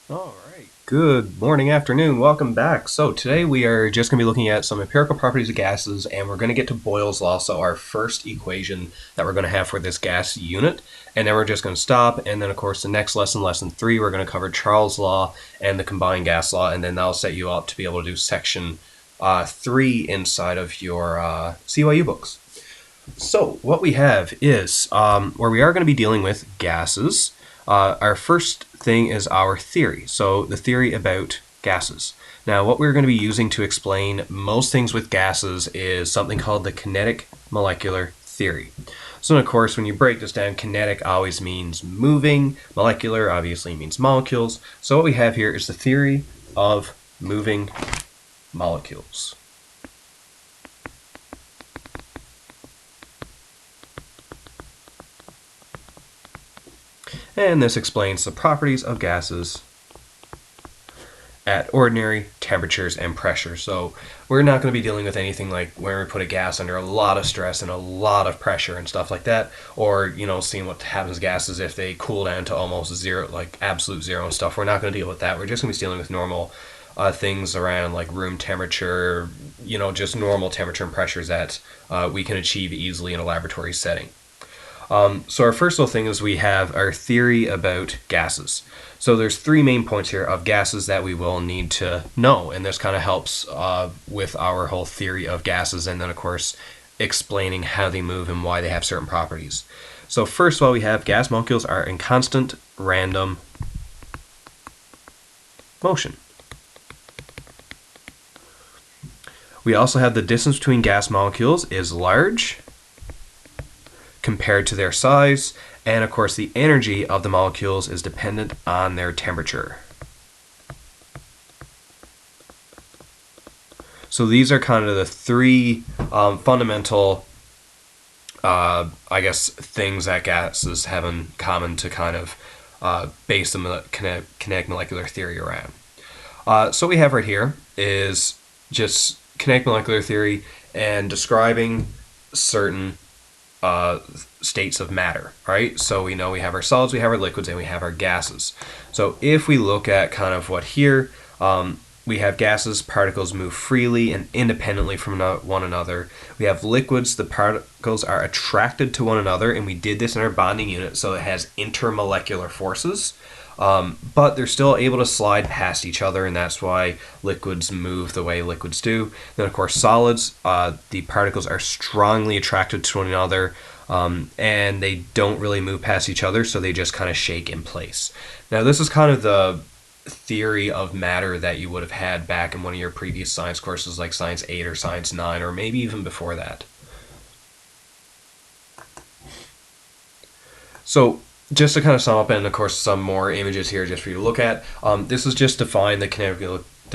All right. Good morning, afternoon. Welcome back. So today we are just going to be looking at some empirical properties of gases, and we're going to get to Boyle's law, so our first equation that we're going to have for this gas unit. And then we're just going to stop, and then of course the next lesson, lesson 3, we're going to cover Charles' law and the combined gas law, and then that'll set you up to be able to do section 3 inside of your CYU books. So what we have is where we are going to be dealing with gases. Our first thing is our theory. So the theory about gases. Now what we're going to be using to explain most things with gases is something called the kinetic molecular theory. So of course when you break this down, kinetic always means moving, molecular obviously means molecules. So what we have here is the theory of moving molecules. And this explains the properties of gases at ordinary temperatures and pressures. So we're not going to be dealing with anything like where we put a gas under a lot of stress and a lot of pressure and stuff like that, or seeing what happens to gases if they cool down to almost zero, like absolute zero and stuff. We're not going to deal with that. We're just going to be dealing with normal things around like room temperature, just normal temperature and pressures that we can achieve easily in a laboratory setting. So our first little thing is we have our theory about gases. So there's 3 main points here of gases that we will need to know, and this kind of helps with our whole theory of gases, and then of course explaining how they move and why they have certain properties. So first of all, we have gas molecules are in constant random motion. We also have the distance between gas molecules is large compared to their size, and of course the energy of the molecules is dependent on their temperature. So these are kind of the 3 fundamental things that gases have in common to kind of base the kinetic molecular theory around. So what we have right here is just kinetic molecular theory and describing certain states of matter, right? So we know we have our solids, we have our liquids, and we have our gases. So if we look at kind of what here, we have gases, particles move freely and independently from one another. We have liquids, the particles are attracted to one another, and we did this in our bonding unit, so it has intermolecular forces. But they're still able to slide past each other, and that's why liquids move the way liquids do. Then, of course, solids, the particles are strongly attracted to one another, and they don't really move past each other, so they just kind of shake in place. Now, this is kind of the theory of matter that you would have had back in one of your previous science courses, like Science 8 or Science 9, or maybe even before that. So, just to kind of sum up, and of course some more images here just for you to look at, this is just define the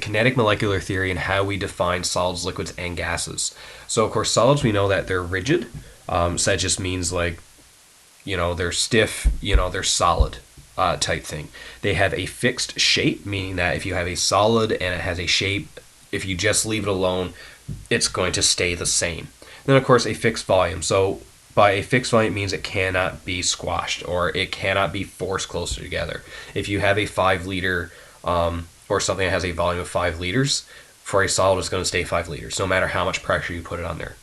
kinetic molecular theory and how we define solids, liquids, and gases. So of course solids, we know that they're rigid, so that just means like, they're stiff, they're solid type thing. They have a fixed shape, meaning that if you have a solid and it has a shape, if you just leave it alone, it's going to stay the same. Then of course a fixed volume. So by a fixed volume, it means it cannot be squashed or it cannot be forced closer together. If you have a 5 liter or something that has a volume of 5 liters, for a solid it's going to stay 5 liters, no matter how much pressure you put it on there.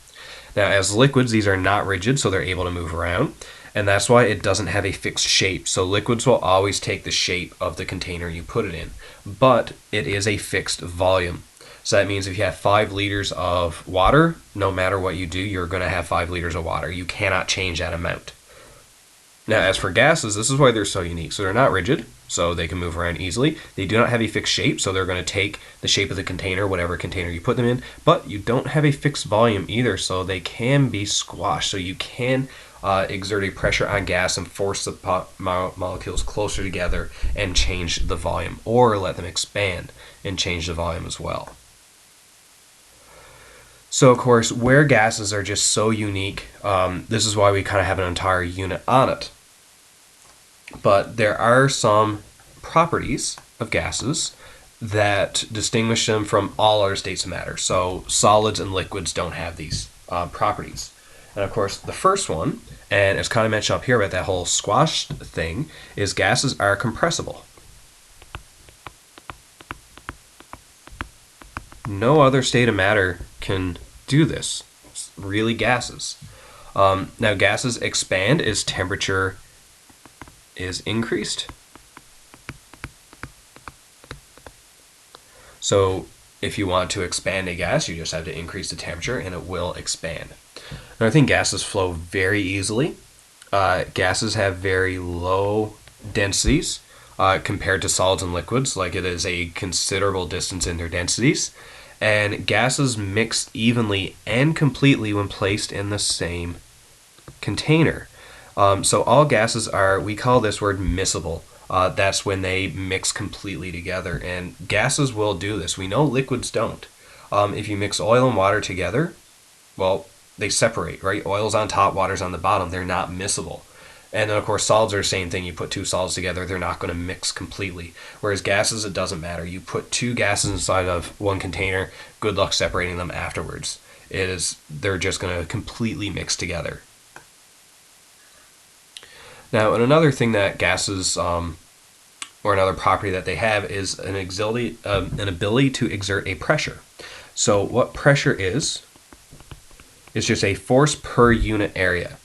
Now as liquids, these are not rigid, so they're able to move around, and that's why it doesn't have a fixed shape. So liquids will always take the shape of the container you put it in, but it is a fixed volume. So that means if you have 5 liters of water, no matter what you do, you're going to have 5 liters of water. You cannot change that amount. Now, as for gases, this is why they're so unique. So they're not rigid, so they can move around easily. They do not have a fixed shape, so they're going to take the shape of the container, whatever container you put them in. But you don't have a fixed volume either, so they can be squashed. So you can exert a pressure on gas and force the molecules closer together and change the volume, or let them expand and change the volume as well. So, of course, where gases are just so unique, this is why we kind of have an entire unit on it. But there are some properties of gases that distinguish them from all other states of matter. So, solids and liquids don't have these properties. And, of course, the first one, and it's kind of mentioned up here about that whole squash thing, is gases are compressible. No other state of matter can do this. It's really gases. Now gases expand as temperature is increased. So if you want to expand a gas, you just have to increase the temperature and it will expand. Now I think gases flow very easily. Gases have very low densities compared to solids and liquids, like it is a considerable distance in their densities. And gases mix evenly and completely when placed in the same container. So all gases are, we call this word miscible. That's when they mix completely together. And gases will do this. We know liquids don't. If you mix oil and water together, well, they separate, right? Oil's on top, water's on the bottom. They're not miscible. And then, of course, solids are the same thing. You put two solids together, they're not going to mix completely. Whereas gases, it doesn't matter. You put two gases inside of one container, good luck separating them afterwards. They're just going to completely mix together. Now, and another thing that gases, or another property that they have, is an ability to exert a pressure. So what pressure is just a force per unit area.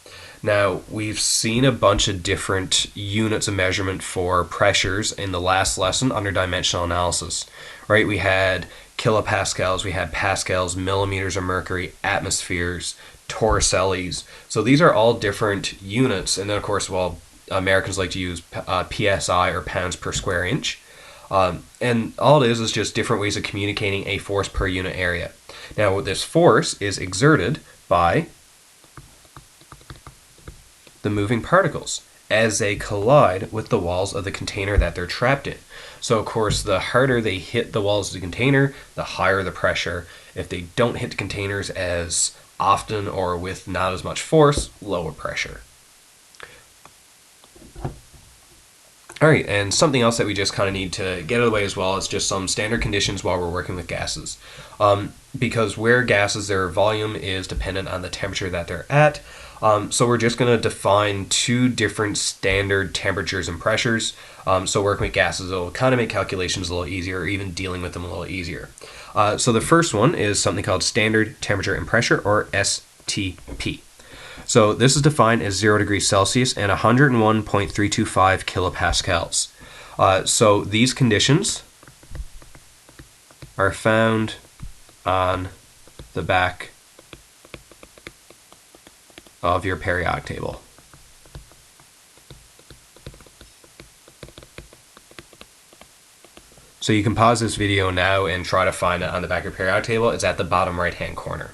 Now, we've seen a bunch of different units of measurement for pressures in the last lesson under dimensional analysis, right? We had kilopascals, we had pascals, millimeters of mercury, atmospheres, torricelli's. So these are all different units. And then, of course, well, Americans like to use PSI, or pounds per square inch. And all it is just different ways of communicating a force per unit area. Now, this force is exerted by the moving particles as they collide with the walls of the container that they're trapped in. So, of course, the harder they hit the walls of the container, the higher the pressure. If they don't hit the containers as often or with not as much force, lower pressure. All right, and something else that we just kind of need to get out of the way as well is just some standard conditions while we're working with gases. Because where gases, their volume is dependent on the temperature that they're at. So we're just going to define two different standard temperatures and pressures. So working with gases will kind of make calculations a little easier, or even dealing with them a little easier. So the first one is something called standard temperature and pressure, or STP. So this is defined as 0 degrees Celsius and 101.325 kilopascals. So these conditions are found on the back of your periodic table. So you can pause this video now and try to find it on the back of your periodic table. It's at the bottom right hand corner.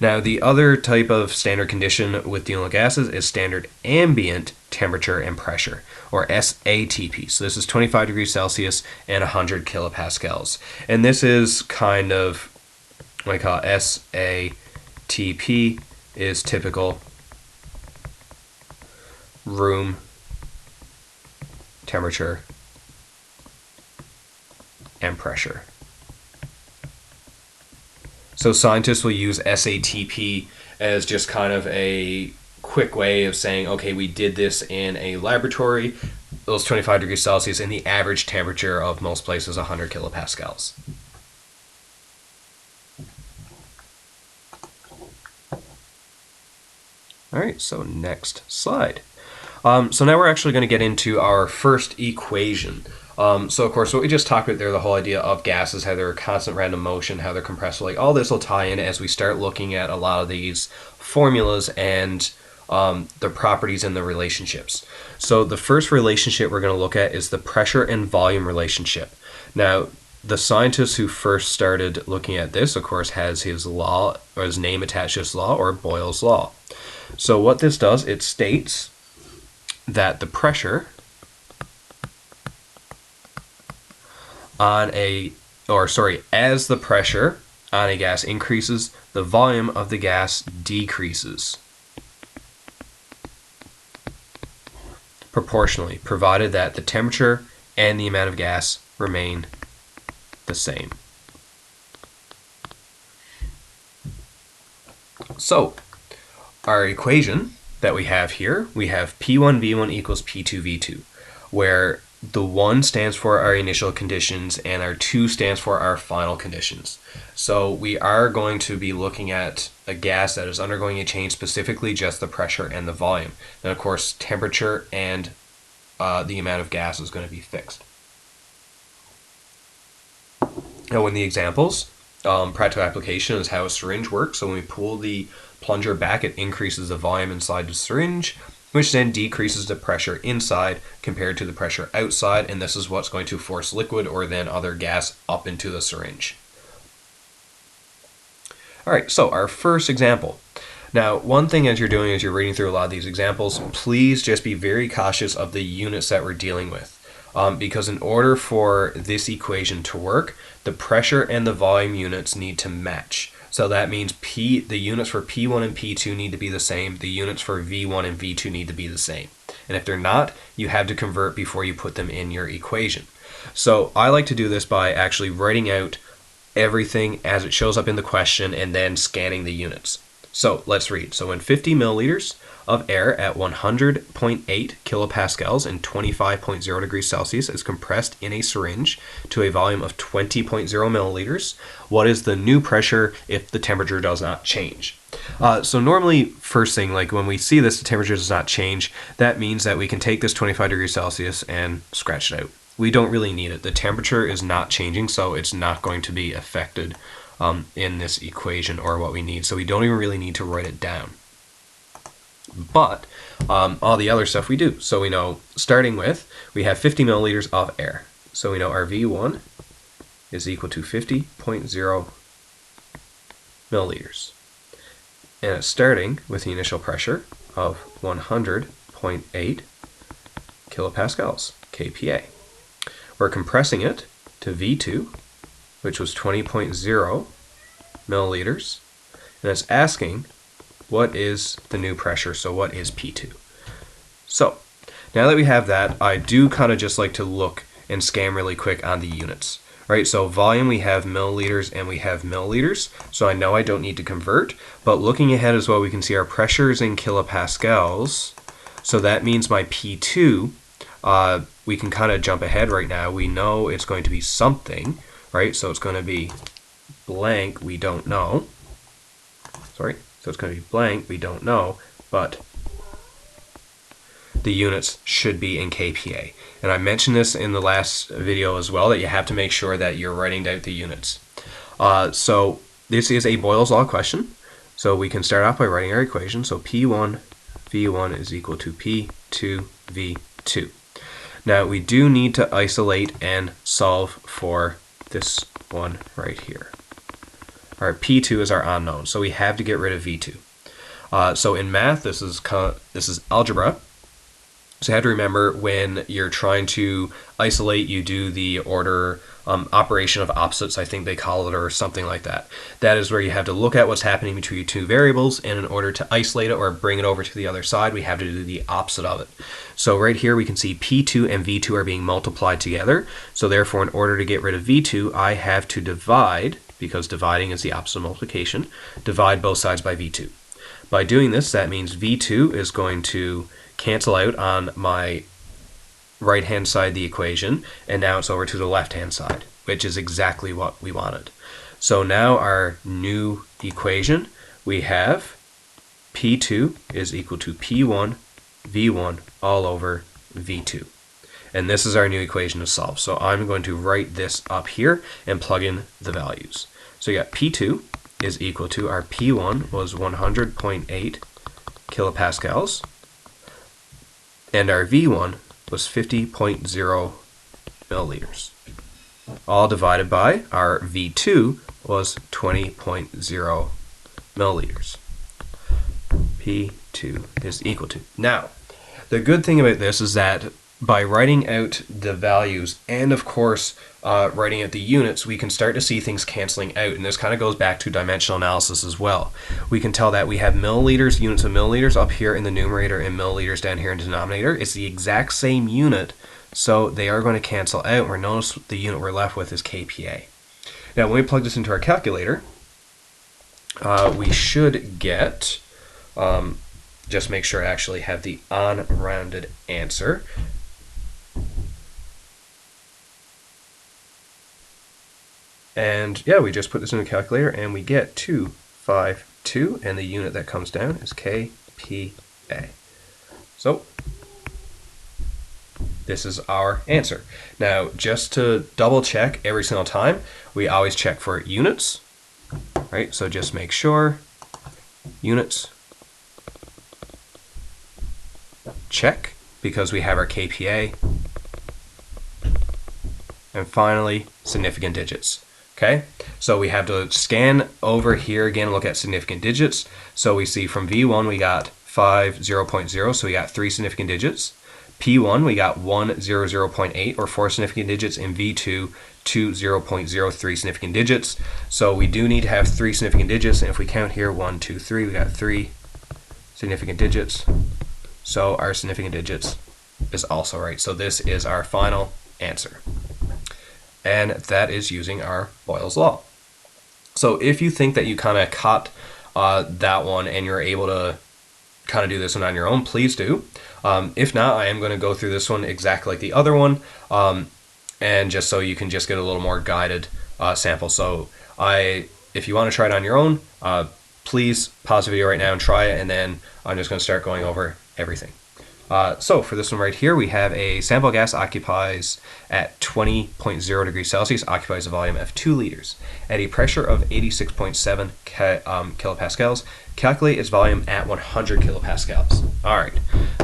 Now, the other type of standard condition with dealing with gases is standard ambient temperature and pressure, or SATP. So this is 25 degrees Celsius and 100 kilopascals. And this is kind of what I call SATP is typical room temperature and pressure. So scientists will use SATP as just kind of a quick way of saying, okay, we did this in a laboratory, those 25 degrees Celsius, and the average temperature of most places 100 kilopascals. All right, so next slide. So now we're actually going to get into our first equation. So of course, what we just talked about there, the whole idea of gases, how they're a constant random motion, how they're compressible, like all this will tie in as we start looking at a lot of these formulas and the properties and the relationships. So the first relationship we're going to look at is the pressure and volume relationship. Now, the scientist who first started looking at this, of course, has his law, or his name attached to this law, or Boyle's law. So what this does, it states that the pressure as the pressure on a gas increases, the volume of the gas decreases proportionally, provided that the temperature and the amount of gas remain the same. So, our equation that we have here, we have P1V1 equals P2V2, where the 1 stands for our initial conditions, and our 2 stands for our final conditions. So we are going to be looking at a gas that is undergoing a change, specifically just the pressure and the volume. And of course, temperature and the amount of gas is going to be fixed. Now, in the examples, practical application is how a syringe works. So when we pull the plunger back, it increases the volume inside the syringe, which then decreases the pressure inside compared to the pressure outside, and this is what's going to force liquid or then other gas up into the syringe. Alright, so our first example. Now, one thing as you're doing as you're reading through a lot of these examples, please just be very cautious of the units that we're dealing with. Because in order for this equation to work, the pressure and the volume units need to match. So that means the units for P1 and P2 need to be the same. The units for V1 and V2 need to be the same. And if they're not, you have to convert before you put them in your equation. So I like to do this by actually writing out everything as it shows up in the question and then scanning the units. So let's read. So when 50 milliliters of air at 100.8 kilopascals and 25.0 degrees Celsius is compressed in a syringe to a volume of 20.0 milliliters, what is the new pressure if the temperature does not change? So normally, first thing, like when we see this, the temperature does not change, that means that we can take this 25 degrees Celsius and scratch it out. We don't really need it. The temperature is not changing, so it's not going to be affected in this equation or what we need. So we don't even really need to write it down. But all the other stuff we do. So we know, starting with, we have 50 milliliters of air. So we know our V1 is equal to 50.0 milliliters. And it's starting with the initial pressure of 100.8 kilopascals, kPa. We're compressing it to V2, which was 20.0 milliliters. And it's asking, what is the new pressure? So what is P2? So now that we have that, I do kind of just like to look and scan really quick on the units. Right, so volume, we have milliliters and we have milliliters. So I know I don't need to convert, but looking ahead as well, we can see our pressure is in kilopascals. So that means my P2, we can kind of jump ahead right now. We know it's going to be something, right? So it's going to be blank, we don't know. Sorry. So it's going to be blank, we don't know, but the units should be in kPa. And I mentioned this in the last video as well, that you have to make sure that you're writing down the units. So this is a Boyle's Law question. So we can start off by writing our equation. So P1 V1 is equal to P2 V2. Now we do need to isolate and solve for this one right here. Our P2 is our unknown, so we have to get rid of V2. So in math, this is algebra. So you have to remember, when you're trying to isolate, you do the order operation of opposites, I think they call it, or something like that. That is where you have to look at what's happening between two variables, and in order to isolate it or bring it over to the other side, we have to do the opposite of it. So right here we can see P2 and V2 are being multiplied together. So therefore, in order to get rid of V2, I have to divide, because dividing is the opposite of multiplication, divide both sides by V2. By doing this, that means V2 is going to cancel out on my right-hand side of the equation, and now it's over to the left-hand side, which is exactly what we wanted. So now our new equation, we have P2 is equal to P1 V1 all over V2. And this is our new equation to solve. So I'm going to write this up here and plug in the values. So you got P2 is equal to, our P1 was 100.8 kilopascals, and our V1 was 50.0 milliliters. All divided by, our V2 was 20.0 milliliters. P2 is equal to. Now, the good thing about this is that by writing out the values and, of course, writing out the units, we can start to see things canceling out. And this kind of goes back to dimensional analysis as well. We can tell that we have milliliters, units of milliliters up here in the numerator and milliliters down here in the denominator. It's the exact same unit, so they are going to cancel out. Or notice the unit we're left with is kPa. Now, when we plug this into our calculator, we should get, just make sure I actually have the unrounded answer. And yeah, we just put this in the calculator and we get 252, and the unit that comes down is kPa. So this is our answer. Now, just to double check every single time, we always check for units, right? So just make sure, units, check, because we have our kPa. And finally, significant digits. Okay, so we have to scan over here again, look at significant digits. So we see from V1 we got 5, 0.0, so we got 3 significant digits. P1 we got 1, 0.8, or 4 significant digits. In V2, 2, 0.03 significant digits. So we do need to have 3 significant digits, and if we count here, 1, 2, 3, we got 3 significant digits. So our significant digits is also right. So this is our final answer. And that is using our Boyle's law. So if you think that you kind of caught that one and you're able to kind of do this one on your own, please do. If not, I am going to go through this one exactly like the other one, and just so you can just get a little more guided sample. So if you want to try it on your own, please pause the video right now and try it, and then I'm just going to start going over everything. So for this one right here, we have a sample gas occupies at 20.0 degrees Celsius, occupies a volume of 2 liters. At a pressure of 86.7 kilopascals, calculate its volume at 100 kilopascals. All right,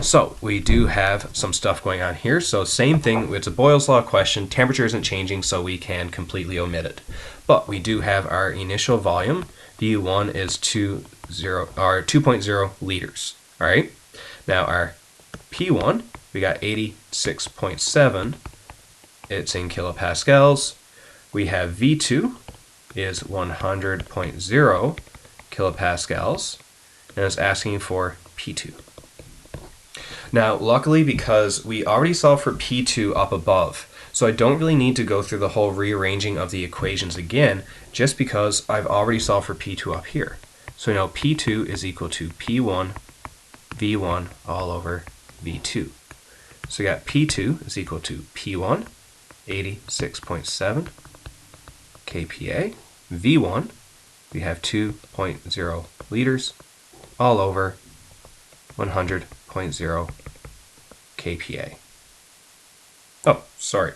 so we do have some stuff going on here. So same thing, it's a Boyle's law question. Temperature isn't changing, so we can completely omit it. But we do have our initial volume. V1 is 2.0 liters. All right, now our P1, we got 86.7, it's in kilopascals. We have V2 is 100.0 kilopascals, and it's asking for P2. Now, luckily, because we already solved for P2 up above, so I don't really need to go through the whole rearranging of the equations again, just because I've already solved for P2 up here. So now P2 is equal to P1 V1 all over V2. So we got P2 is equal to P1, 86.7 kPa. V1, we have 2.0 liters all over 100.0 kPa. Oh, sorry.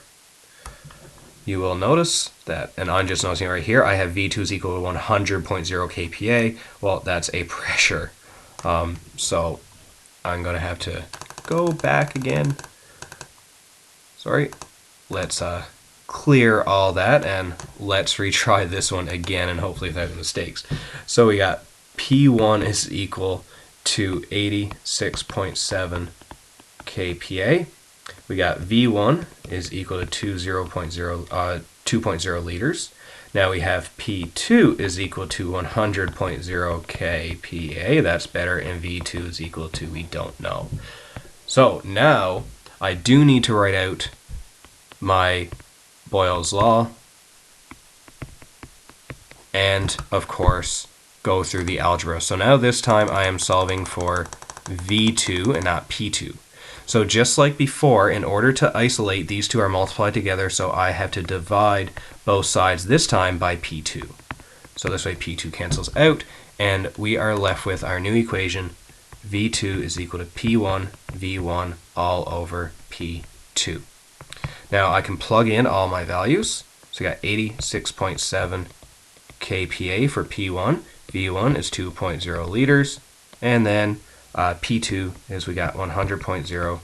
You will notice that, and I'm just noticing right here, I have V2 is equal to 100.0 kPa. Well, that's a pressure. So I'm going to have to go back again. Sorry. Let's clear all that and let's retry this one again, and hopefully without mistakes. So we got P1 is equal to 86.7 kPa. We got V1 is equal to 2.0 liters. Now we have P2 is equal to 100.0 kPa. That's better. And V2 is equal to, we don't know. So now I do need to write out my Boyle's law and, of course, go through the algebra. So now this time I am solving for V2 and not P2. So just like before, in order to isolate, these two are multiplied together, so I have to divide both sides this time by P2. So this way P2 cancels out, and we are left with our new equation, V2 is equal to P1 V1 all over P2. Now I can plug in all my values. So I got 86.7 kPa for P1, V1 is 2.0 liters, and then P2 is we got 100.0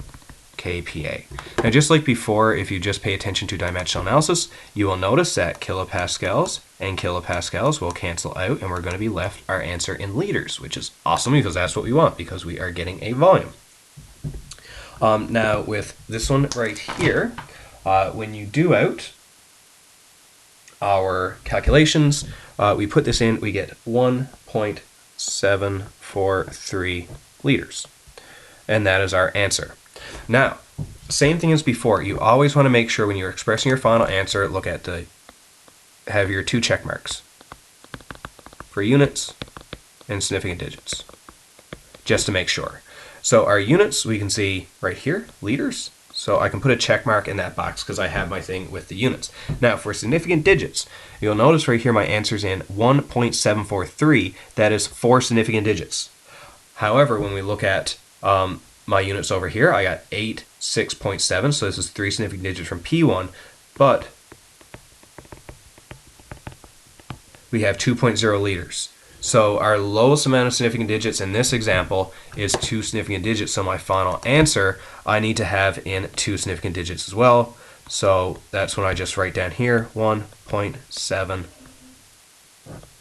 kPa. Now just like before, if you just pay attention to dimensional analysis, you will notice that kilopascals and kilopascals will cancel out, and we're going to be left our answer in liters, which is awesome because that's what we want, because we are getting a volume. Now with this one right here, when you do out our calculations, we put this in, we get 1.743 liters. And that is our answer. Now, same thing as before, you always want to make sure when you're expressing your final answer, look at have your 2 check marks for units and significant digits, just to make sure. So our units, we can see right here, liters. So I can put a check mark in that box because I have my thing with the units. Now for significant digits, you'll notice right here my answer's in 1.743. That is 4 significant digits. However, when we look at my units over here, I got 6.7, so this is 3 significant digits from P1, but we have 2.0 liters. So our lowest amount of significant digits in this example is 2 significant digits. So my final answer, I need to have in 2 significant digits as well. So that's when I just write down here 1.7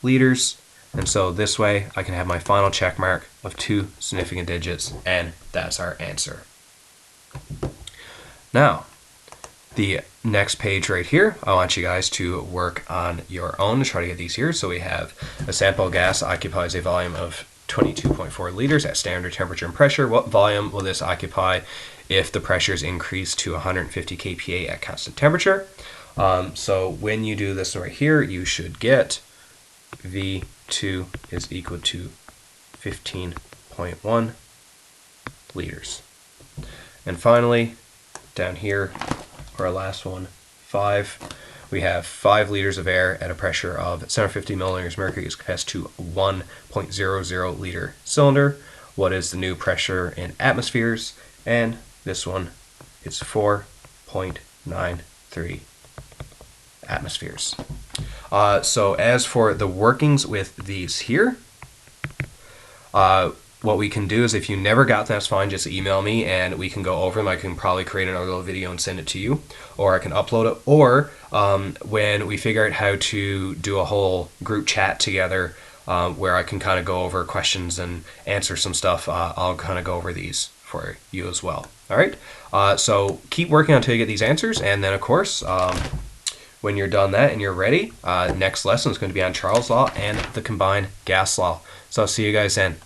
liters. And so this way I can have my final check mark of 2 significant digits, and that's our answer. Now, the next page right here, I want you guys to work on your own to try to get these here. So we have a sample gas occupies a volume of 22.4 liters at standard temperature and pressure. What volume will this occupy if the pressure is increased to 150 kPa at constant temperature? So when you do this right here, you should get V2 is equal to 15.1 liters. And finally, down here, our last one, 5. We have 5 liters of air at a pressure of 750 milliliters mercury is compressed to 1.00 liter cylinder. What is the new pressure in atmospheres? And this one is 4.93 atmospheres. So as for the workings with these here, what we can do is, if you never got them, that's fine, just email me and we can go over them. I can probably create another little video and send it to you, or I can upload it, or when we figure out how to do a whole group chat together where I can kind of go over questions and answer some stuff, I'll kind of go over these for you as well. All right, so keep working until you get these answers, and then of course when you're done that and you're ready, next lesson is going to be on Charles' law and the combined gas law. So I'll see you guys then.